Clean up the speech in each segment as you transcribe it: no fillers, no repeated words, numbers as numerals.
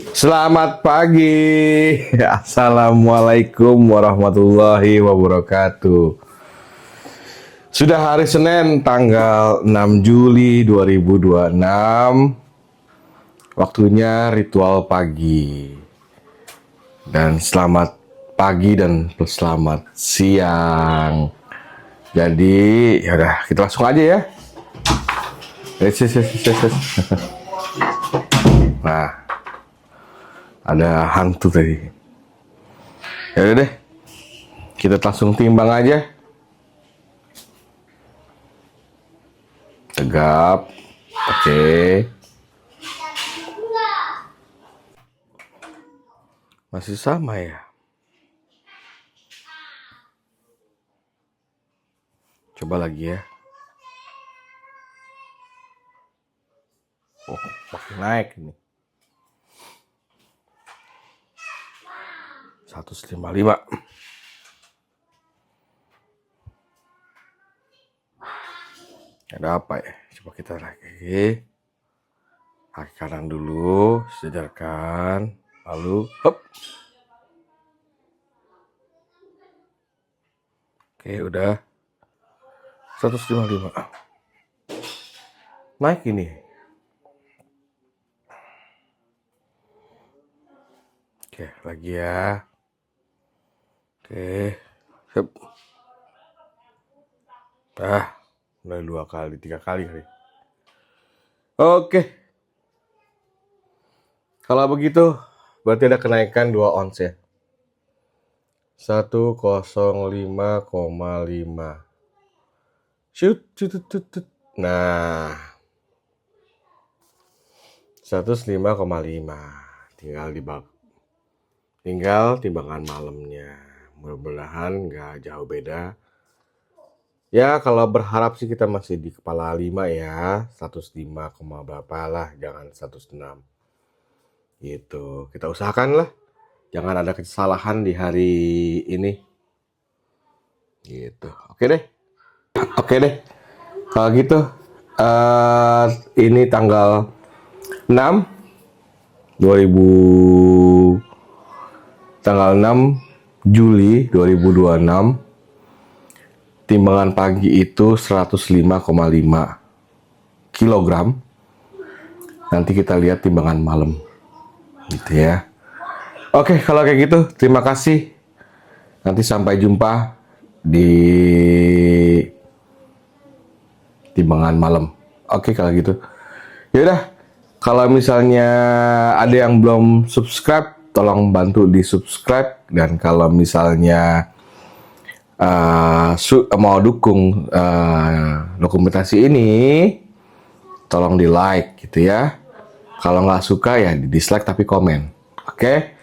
Selamat pagi. Assalamualaikum warahmatullahi wabarakatuh. Sudah hari Senin tanggal 6 Juli 2026. Waktunya ritual pagi. Dan selamat pagi dan selamat siang. Jadi, yaudah kita langsung aja ya. Yes. Nah, ada hantu tadi. Ya udah deh, kita langsung timbang aja. Tegap, oke. Masih sama ya. Coba lagi ya. Oh, makin naik ini. 155. Ada apa ya? Coba kita lagi. Kaki kanan dulu, sejajarkan. Lalu, hop. Oke, udah. 155. Naik ini. Oke, lagi ya. Oke, sip. Udah 2 kali, 3 kali kali. Oke. Kalau begitu, berarti ada kenaikan 2 ons ya. 105,5. Shoot. Nah. 105,5. Tinggal timbangan malamnya. Mudah-mudahan nggak jauh beda. Ya kalau berharap sih kita masih di kepala 5 ya. 105, berapa lah. Jangan 106. Gitu. Kita usahakan lah. Jangan ada kesalahan di hari ini. Gitu. Oke deh. Kalau gitu. Ini tanggal 6 Juli 2026. Timbangan pagi itu 105,5 kilogram. Nanti kita lihat timbangan malam. Gitu ya. Oke, kalau kayak gitu terima kasih. Nanti sampai jumpa di timbangan malam. Oke, kalau gitu. Yaudah, kalau misalnya ada yang belum subscribe, tolong bantu di subscribe. Dan kalau misalnya mau dukung dokumentasi ini, tolong di like gitu ya. Kalau nggak suka ya di dislike tapi komen. Oke,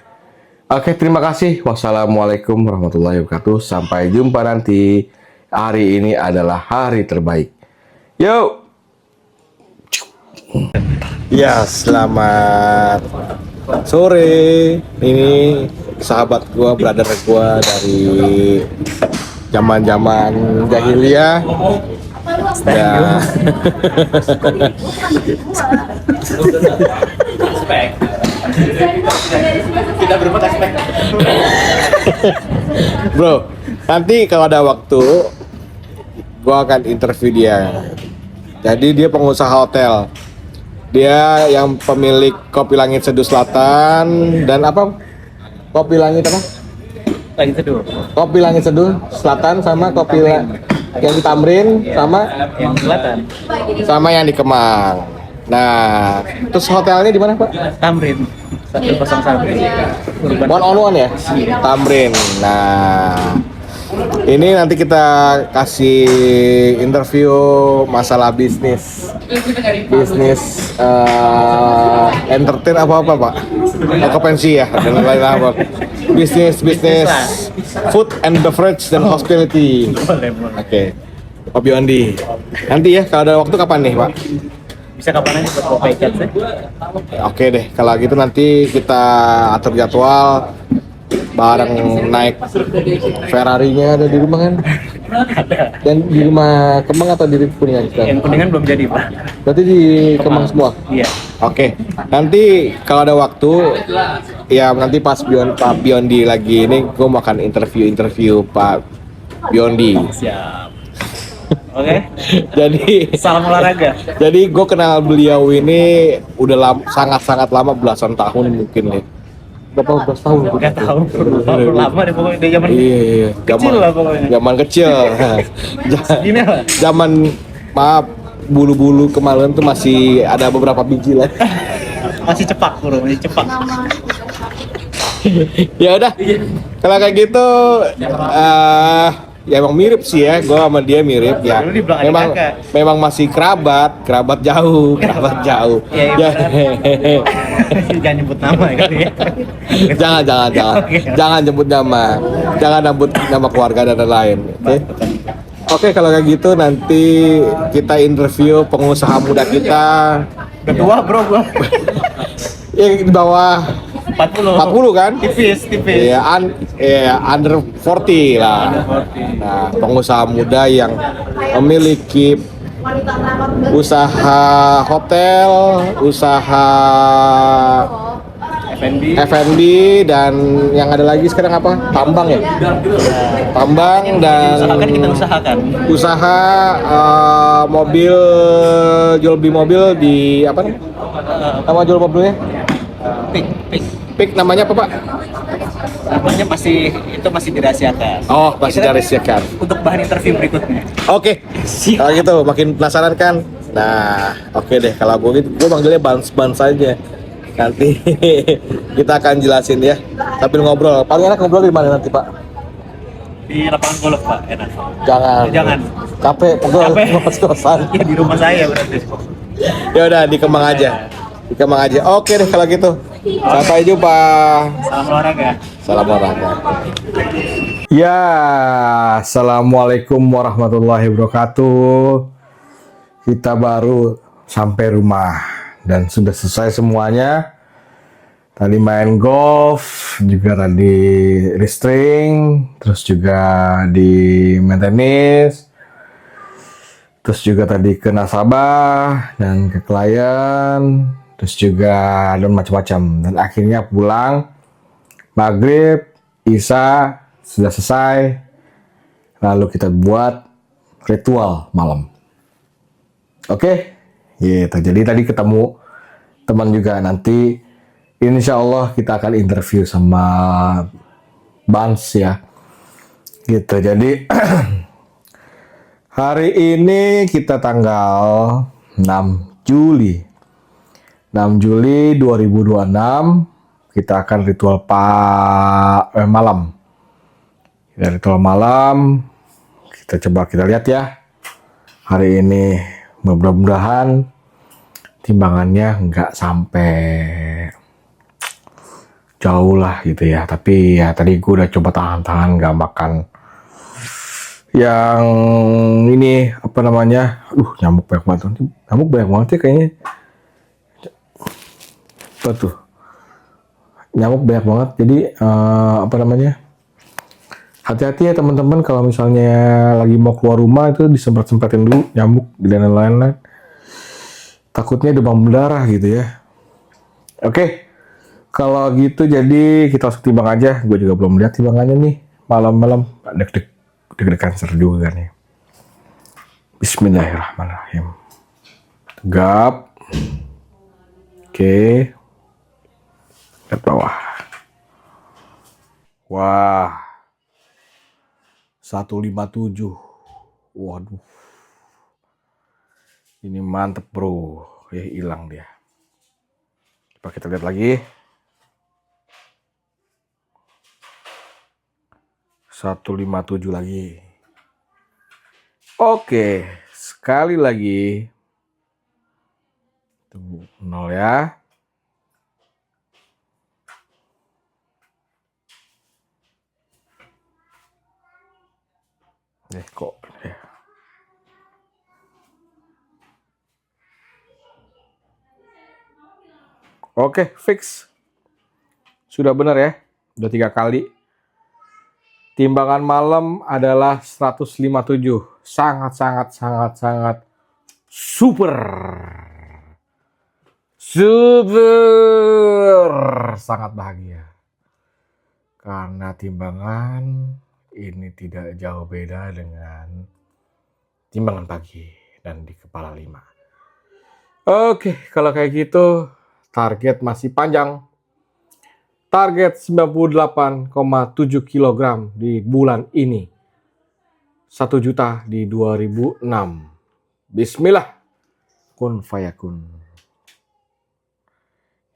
terima kasih. Wassalamualaikum warahmatullahi wabarakatuh. Sampai jumpa nanti. Hari ini adalah hari terbaik. Yuk. Ya, selamat sore. Ini sahabat gua, brother gua dari zaman-zaman jahiliyah. Ya. Kita berempat aspek. Bro, nanti kalau ada waktu gua akan interview dia. Jadi dia pengusaha hotel. Dia yang pemilik Kopi Langit Seduh Selatan dan apa? Kopi Langit apa? Langit Seduh. Kopi Langit Seduh Selatan sama kopi yang di Tamrin sama Yang selatan. sama yang di Kemang. Nah, terus hotelnya di mana, Pak? Tamrin. 101. One on one ya? Tamrin. Nah, ini nanti kita kasih interview masalah bisnis entertain apa Pak? Okupansi ya dan lain-lain apa? Bisnis food and beverage dan hospitality. Oke. Kopi Ondi. Nanti ya kalau ada waktu kapan nih Pak? Bisa kapan aja buat kopi chat sih? Oke deh, kalau gitu nanti kita atur jadwal bareng naik Ferrari-nya ada di rumah kan? Ada. Dan di rumah Kemang atau di Kuningan sekarang? Yang Kuningan belum jadi, Pak. Berarti di Kemang semua? Iya. Oke, nanti kalau ada waktu, ya nanti pas Pak Biondi lagi ini, gue mau akan interview Pak Biondi. Siap. Oke. Jadi, Salam olahraga. jadi gue kenal beliau ini udah sangat-sangat lama, belasan tahun mungkin ya. Berapa belas tahun? Gak tahu. Lama deh pokoknya dari zaman Iya, kecil lah pokoknya. Zaman kecil. Gini lah. Zaman maaf, bulu-bulu kemarin tuh masih ada beberapa biji lah. Masih cepak bro, masih cepak. Ya udah, kalau kayak gitu, ya emang mirip sih ya, gue sama dia mirip ya. Dulu dibilang adik Memang kakak. memang masih kerabat jauh, kerabat jauh. Iya, jangan nyebut nama gitu ya. Jangan nyebut nama, jangan nyebut nama keluarga dan lain-lain. Oke? Oke, kalau kayak gitu nanti kita interview pengusaha muda kita Ketua bro gua. yang di bawah 40 kan? tipis Ya, under 40 lah. Nah, pengusaha muda yang memiliki usaha hotel, usaha F&B dan yang ada lagi sekarang apa? Tambang ya? Tambang dan usahakan kita usahakan usaha mobil, jual beli mobil di apa nih? Nama jual mobilnya? Pik namanya apa Pak? namanya masih dirahasiakan. Oh, masih dirahasiakan. Untuk bahan interview berikutnya. Oke, kalau gitu makin penasaran kan? Nah, oke deh kalau gue gitu, gue manggilnya Bans aja. Nanti kita akan jelasin ya. Sambil ngobrol. Paling enak ngobrol di mana nanti Pak? Di lapangan golf Pak, enak. Jangan. Capek, pegel, Capek. ngos-ngosan. Ya di rumah saya berarti. Ya udah di Kemang aja. Di Kemang aja. Oke deh kalau gitu. Sampai jumpa. Salam olahraga. Salam olahraga. Ya, assalamualaikum warahmatullahi wabarakatuh. Kita baru sampai rumah dan sudah selesai semuanya. Tadi main golf, juga tadi restring, terus juga di main tenis, terus juga tadi ke nasabah dan ke klien, terus juga dan macam-macam. Dan akhirnya pulang, maghrib, isya sudah selesai. Lalu kita buat ritual malam. Oke, gitu. Jadi tadi ketemu teman juga, nanti insya Allah kita akan interview sama Bans ya. Gitu. Jadi hari ini kita tanggal 6 Juli. 6 Juli 2026 kita akan ritual malam. Ritual malam. Kita lihat ya. Hari ini mudah-mudahan timbangannya nggak sampai jauh lah gitu ya. Tapi ya tadi gue udah coba tahan-tahan nggak makan yang ini apa namanya. Nyamuk banyak banget. Nyamuk banyak banget ya kayaknya. Apa tuh? Nyamuk banyak banget. Jadi apa namanya? Hati-hati ya teman-teman kalau misalnya lagi mau keluar rumah itu disemprot-semprotin dulu nyamuk dan lain-lain. Takutnya demam berdarah gitu ya. Oke. Kalau gitu jadi kita langsung timbang aja. Gue juga belum lihat timbangannya nih. Malam-malam deg-degan seru juga nih. Bismillahirrahmanirrahim. Tegap. Oke. Lihat bawah. Wah. 157. Waduh. Ini mantep bro. Hilang dia. Coba kita lihat lagi. 157 lagi. Oke. Sekali lagi. Tunggu 0 ya. Kok ya. Oke, fix. Sudah benar ya. Udah 3 kali. Timbangan malam adalah 157. Sangat super. Super. Sangat bahagia. Karena timbangan ini tidak jauh beda dengan timbangan pagi dan di kepala 5. Oke, kalau kayak gitu target masih panjang. Target 98,7 kg di bulan ini. 1 juta di 2006. Bismillah. Kun fayakun.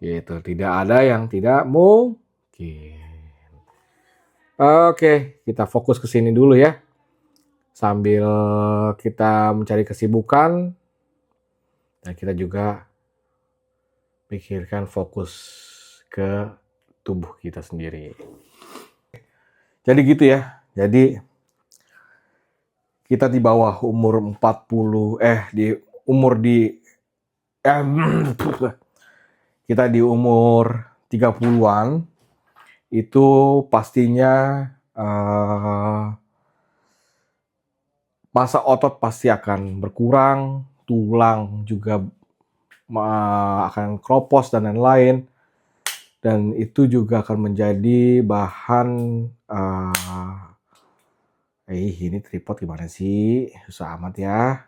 Gitu, tidak ada yang tidak mungkin. Oke, kita fokus ke sini dulu ya. Sambil kita mencari kesibukan dan kita juga pikirkan fokus ke tubuh kita sendiri. Jadi gitu ya. Jadi kita di bawah umur 40 kita di umur 30-an itu pastinya masa otot pasti akan berkurang, tulang juga akan kropos dan lain-lain, dan itu juga akan menjadi bahan ini tripod gimana sih, susah amat ya.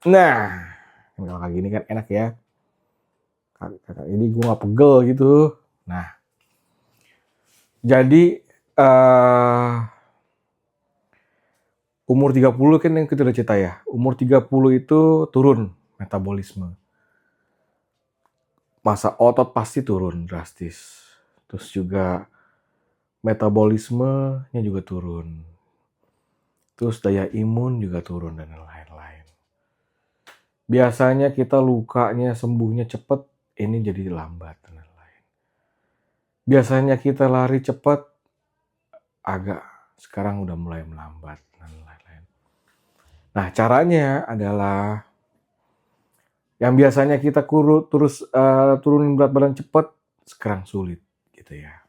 Nah, kalau kayak gini kan enak ya, ini gue gak pegel gitu. Nah, jadi umur 30 kan yang kita udah cerita ya. Umur 30 itu turun metabolisme. Masa otot pasti turun drastis. Terus juga metabolismenya juga turun. Terus daya imun juga turun dan lain-lain. Biasanya kita lukanya sembuhnya cepet, ini jadi lambat dan lain-lain. Biasanya kita lari cepet, agak sekarang udah mulai melambat dan lain-lain. Nah, caranya adalah yang biasanya kita turunin berat badan cepat, sekarang sulit gitu ya.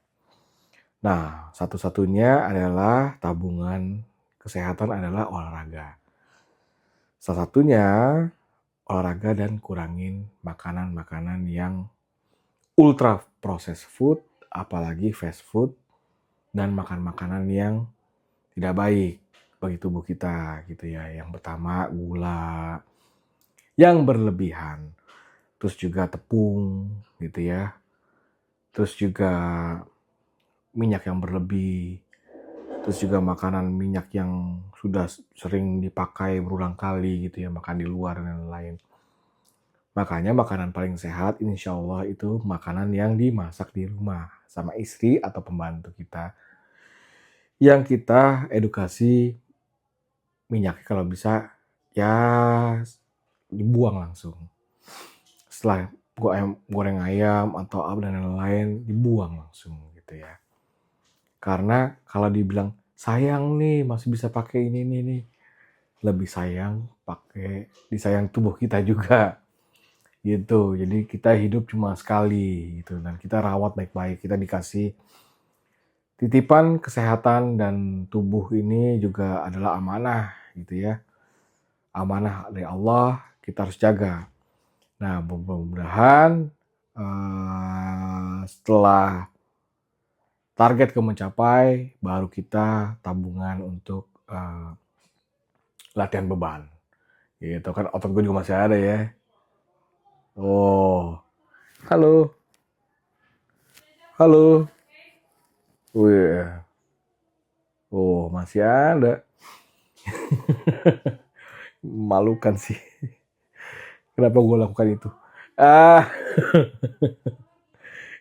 Nah, satu-satunya adalah tabungan kesehatan adalah olahraga. Salah satunya olahraga dan kurangin makanan-makanan yang ultra processed food, apalagi fast food, dan makan makanan yang tidak baik bagi tubuh kita gitu ya. Yang pertama gula yang berlebihan, terus juga tepung gitu ya, terus juga minyak yang berlebih, terus juga makanan minyak yang sudah sering dipakai berulang kali gitu ya, makan di luar dan lain-lain. Makanya makanan paling sehat insya Allah itu makanan yang dimasak di rumah sama istri atau pembantu kita, yang kita edukasi minyaknya kalau bisa ya dibuang langsung. Setelah goreng ayam atau apa dan lain-lain, dibuang langsung gitu ya. Karena kalau dibilang sayang nih masih bisa pakai ini nih, lebih sayang pakai disayang tubuh kita juga gitu. Jadi kita hidup cuma sekali gitu, dan kita rawat baik-baik. Kita dikasih titipan kesehatan, dan tubuh ini juga adalah amanah gitu ya. Amanah dari Allah, kita harus jaga. Nah, mudah-mudahan setelah target mencapai, baru kita tabungan untuk latihan beban. Gitu kan, otot gue juga masih ada ya. Oh, halo. Halo. Wih. Oh, masih ada. Malukan sih. Kenapa gue lakukan itu?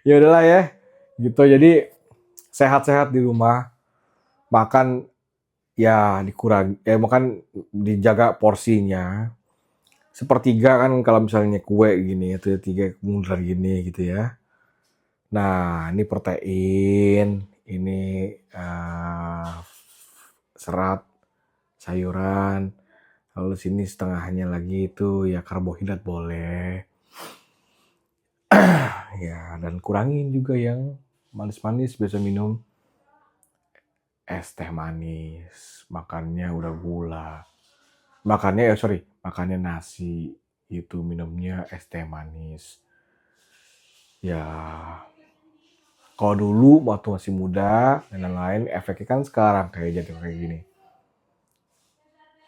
Ya udahlah ya. Gitu, jadi sehat-sehat di rumah. Makan ya dikurangi, makan dijaga porsinya. Sepertiga kan kalau misalnya kue gini, atau 3 mundur gini gitu ya. Nah, ini protein, ini serat, sayuran. Lalu sini setengahnya lagi itu ya karbohidrat boleh. Ya, dan kurangin juga yang manis-manis, biasa minum es teh manis, makannya udah gula. Makannya nasi, itu minumnya es teh manis. Ya, kalau dulu waktu masih muda dan lain-lain, efeknya kan sekarang kayak jadi kayak gini.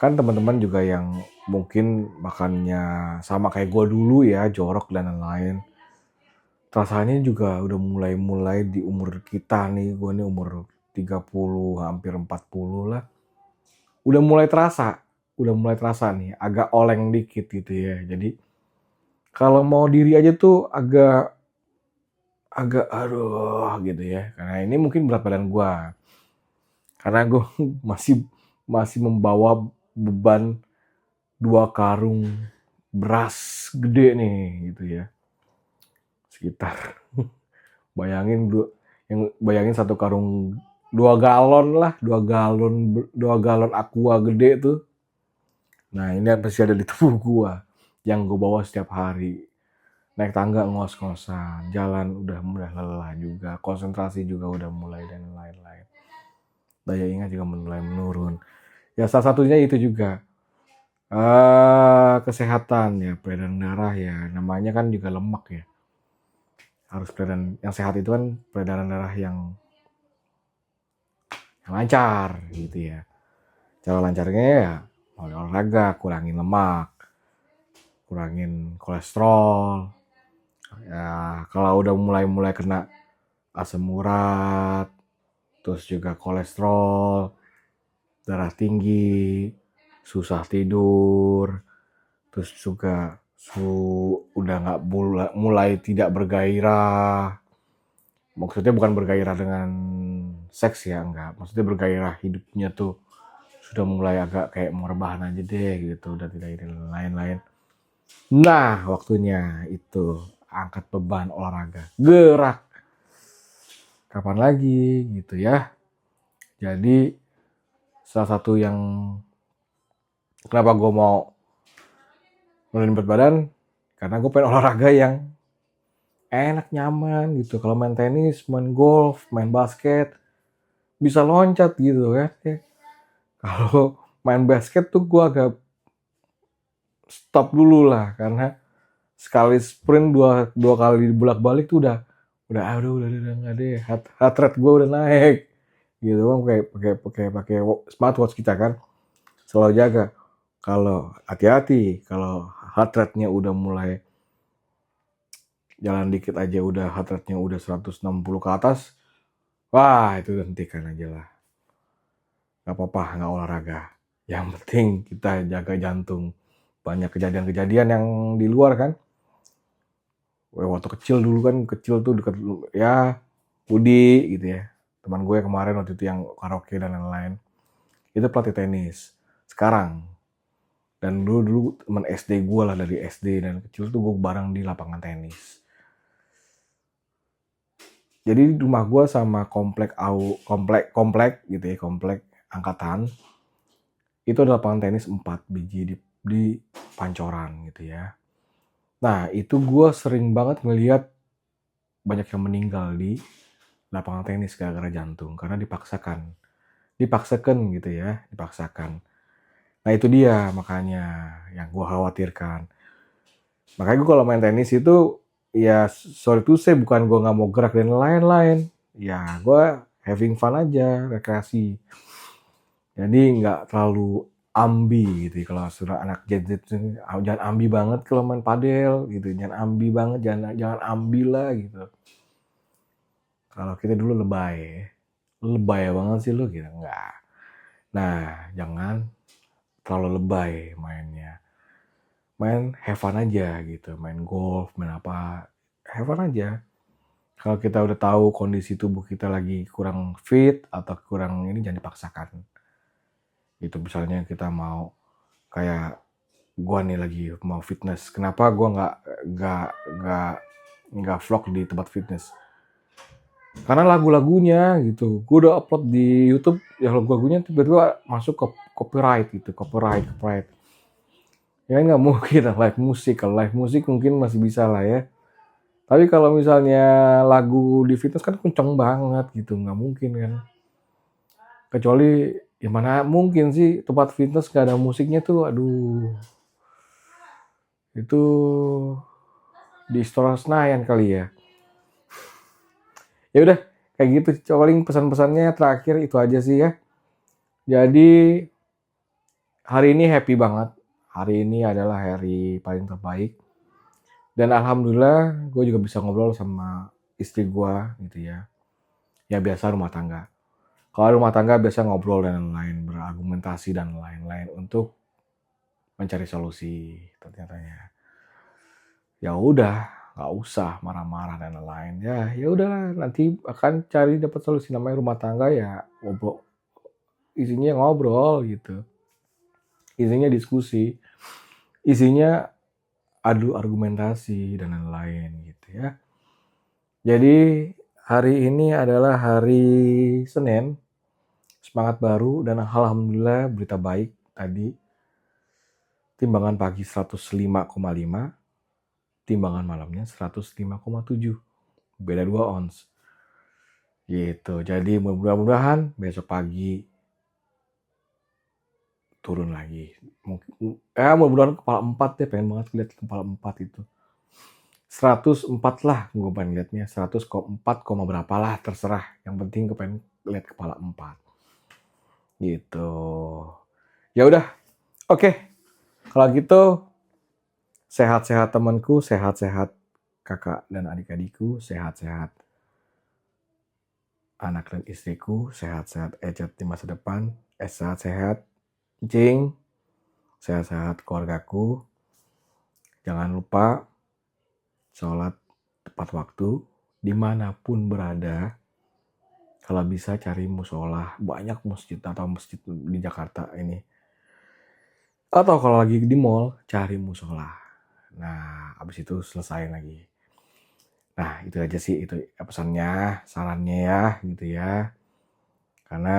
Kan teman-teman juga yang mungkin makannya sama kayak gua dulu ya, jorok dan lain-lain. Rasanya juga udah mulai di umur kita nih, gua nih umur 30, hampir 40 lah. Udah mulai terasa nih, agak oleng dikit gitu ya. Jadi kalau mau diri aja tuh agak aduh gitu ya. Karena ini mungkin berat badan gua. Karena gua masih masih membawa beban 2 karung beras gede nih gitu ya. Sekitar bayangin bayangin 1 karung 2 galon lah, 2 galon aqua gede tuh. Nah, ini masih ada di tubuh gua yang gua bawa setiap hari. Naik tangga ngos-ngosan, jalan udah mulai lelah juga, konsentrasi juga udah mulai dan lain-lain. Daya ingat juga mulai menurun. Ya salah satunya itu juga kesehatan ya, peredaran darah ya, namanya kan juga lemak ya. Harus peredaran yang sehat itu kan peredaran darah yang lancar gitu ya. Cara lancarnya ya olahraga, kurangin lemak, kurangin kolesterol. Ya, kalau udah mulai kena asam urat, terus juga kolesterol, darah tinggi, susah tidur, terus juga udah nggak mulai tidak bergairah. Maksudnya bukan bergairah dengan seks ya, enggak. Maksudnya bergairah hidupnya tuh sudah mulai agak kayak mau rebahan aja deh gitu, udah tidak ini lain-lain. Nah, waktunya itu angkat beban olahraga, gerak. Kapan lagi gitu ya. Jadi salah satu yang kenapa gue mau nurunin berat badan, karena gue pengen olahraga yang enak, nyaman gitu. Kalau main tenis, main golf, main basket, bisa loncat gitu kan. Kalau main basket tuh gue agak stop dulu lah, karena sekali sprint dua kali bolak-balik tuh udah nggak deh, heart rate gue udah naik gitu kan. Pakai smartwatch kita kan selalu jaga, kalau hati-hati kalau heart rate-nya udah mulai jalan dikit aja udah heart rate-nya udah 160 ke atas, wah itu hentikan aja lah, nggak apa-apa nggak olahraga, yang penting kita jaga jantung. Banyak kejadian-kejadian yang di luar kan. Waktu kecil dulu kan, kecil tuh deket ya Budi gitu ya, teman gue kemarin waktu itu yang karaoke dan lain-lain, itu pelatih tenis sekarang. Dan dulu teman SD gue lah, dari SD dan kecil tuh gue bareng di lapangan tenis. Jadi rumah gue sama komplek gitu ya, komplek angkatan itu ada lapangan tenis 4 biji di Pancoran gitu ya. Nah itu gue sering banget ngelihat banyak yang meninggal di lapangan tenis gara-gara jantung, karena dipaksakan gitu ya, dipaksakan. Nah itu dia makanya yang gue khawatirkan. Makanya gue kalau main tenis itu ya sorry to say, bukan gue nggak mau gerak dan lain-lain, ya gue having fun aja, rekreasi. Jadi nggak terlalu ambi gitu. Kalau sudah anak Gen Z jangan ambi banget kalau main padel gitu, jangan ambi banget, jangan ambi lah gitu. Kalau kita dulu lebay banget sih lu gitu, enggak. Nah jangan terlalu lebay mainnya, main have fun aja gitu, main golf, main apa, have fun aja. Kalau kita udah tahu kondisi tubuh kita lagi kurang fit atau kurang ini, jangan dipaksakan. Itu misalnya kita mau kayak gua nih lagi mau fitness, kenapa gua nggak vlog di tempat fitness? Karena lagu-lagunya gitu, gua udah upload di YouTube ya, lagu-lagunya tiba-tiba masuk ke copyright gitu, copyright. Ya nggak mungkin lah live musik. Kalau live musik mungkin masih bisa lah ya. Tapi kalau misalnya lagu di fitness kan kenceng banget gitu, nggak mungkin kan. Kecuali ya mana mungkin sih tempat fitness gak ada musiknya tuh, aduh. Itu di Istora Senayan kali ya. Ya udah, kayak gitu. Paling pesan-pesannya terakhir itu aja sih ya. Jadi hari ini happy banget. Hari ini adalah hari paling terbaik. Dan alhamdulillah gue juga bisa ngobrol sama istri gue gitu ya. Ya biasa rumah tangga. Kalau rumah tangga biasa ngobrol dan lain-lain, berargumentasi dan lain-lain untuk mencari solusi. Ternyata ya udah, nggak usah marah-marah dan lain-lain. Ya udahlah, nanti akan cari dapat solusi. Namanya rumah tangga ya ngobrol, isinya ngobrol gitu, isinya diskusi, isinya adu argumentasi dan lain-lain gitu ya. Jadi hari ini adalah hari Senin, semangat baru dan alhamdulillah berita baik tadi. Timbangan pagi 105,5, timbangan malamnya 105,7. Beda 2 ons. Gitu. Jadi mudah-mudahan besok pagi turun lagi. Mungkin mudah-mudahan kepala 4 deh, pengen banget lihat kepala 4 itu. 104 lah gue pengen liatnya, 104, berapa lah terserah. Yang penting gue pengen lihat kepala 4. Gitu. Ya udah. Oke. Kalau gitu sehat-sehat temanku, sehat-sehat kakak dan adik-adikku, sehat-sehat anak dan istriku, sehat-sehat Ecet di masa depan, sehat-sehat Jing, sehat-sehat keluargaku. Jangan lupa sholat tepat waktu, dimanapun berada. Kalau bisa cari musola, banyak masjid atau masjid di Jakarta ini. Atau kalau lagi di mall, cari musola. Nah, abis itu selesai lagi. Nah, itu aja sih, itu pesannya, sarannya ya, gitu ya. Karena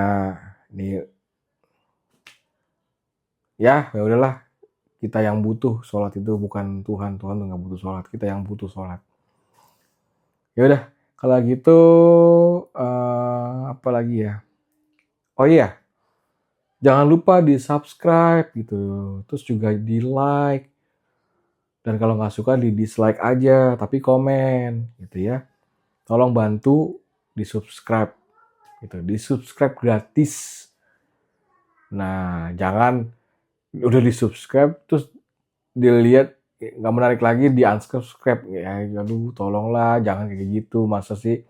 ini ya udahlah, kita yang butuh sholat itu bukan Tuhan. Tuhan tuh nggak butuh sholat, kita yang butuh sholat. Ya udah, kalau gitu apa lagi ya? Oh iya, jangan lupa di subscribe gitu, terus juga di like. Dan kalau nggak suka di dislike aja, tapi komen gitu ya. Tolong bantu di subscribe gitu, di subscribe gratis. Nah, jangan udah di subscribe terus dilihat nggak menarik lagi di unsubscribe ya. Aduh, tolonglah jangan kayak gitu. Masa sih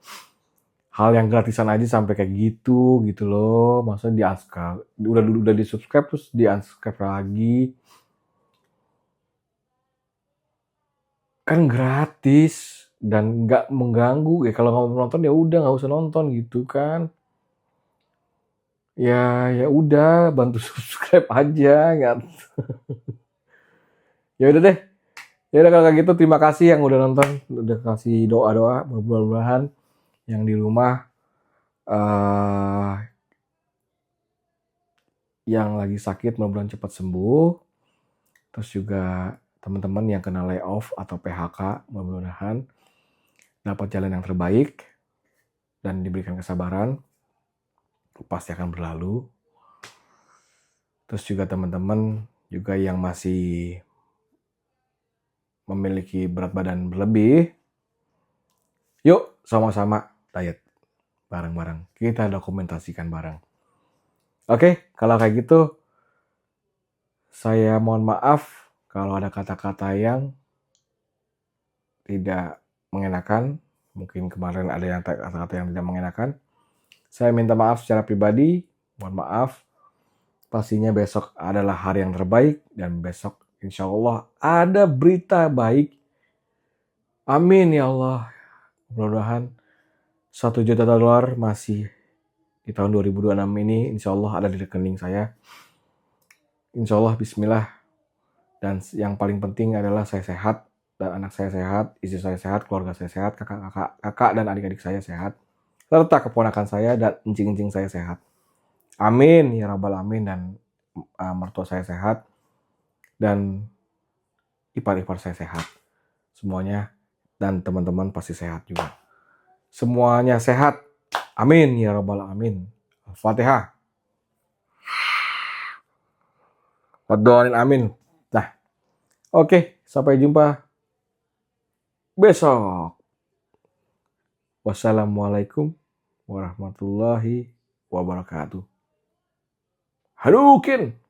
hal yang gratisan aja sampai kayak gitu loh. Masa di unsubscribe, udah di subscribe terus di unsubscribe lagi. Kan gratis dan nggak mengganggu ya. Kalau nggak mau nonton ya udah nggak usah nonton gitu kan. Ya udah bantu subscribe aja nggak. Ya udah deh. Ya udah kalau kayak gitu terima kasih yang udah nonton, udah kasih doa-doa, mudah-mudahan yang di rumah yang lagi sakit mudah-mudahan cepat sembuh. Terus juga teman-teman yang kena layoff atau PHK mudah-mudahan dapat jalan yang terbaik dan diberikan kesabaran. Pasti akan berlalu. Terus juga teman-teman juga yang masih memiliki berat badan berlebih, yuk sama-sama diet bareng-bareng. Kita dokumentasikan bareng. Oke, kalau kayak gitu saya mohon maaf kalau ada kata-kata yang tidak mengenakan. Mungkin kemarin ada yang kata-kata yang tidak mengenakan. Saya minta maaf secara pribadi. Mohon maaf. Pastinya besok adalah hari yang terbaik. Dan besok insya Allah ada berita baik. Amin ya Allah. Mudah-mudahan 1 juta dolar masih di tahun 2026 ini insya Allah ada di rekening saya. Insya Allah bismillah. Dan yang paling penting adalah saya sehat. Dan anak saya sehat, istri saya sehat, keluarga saya sehat, kakak dan adik-adik saya sehat. Serta keponakan saya dan encing-encing saya sehat. Amin ya rabbal alamin. Dan mertua saya sehat. Dan ipar-ipar saya sehat. Semuanya. Dan teman-teman pasti sehat juga. Semuanya sehat. Amin ya rabbal alamin. Al-Fatihah. Doain amin. Nah, oke, sampai jumpa besok. Wassalamualaikum warahmatullahi wabarakatuh. Hadouken!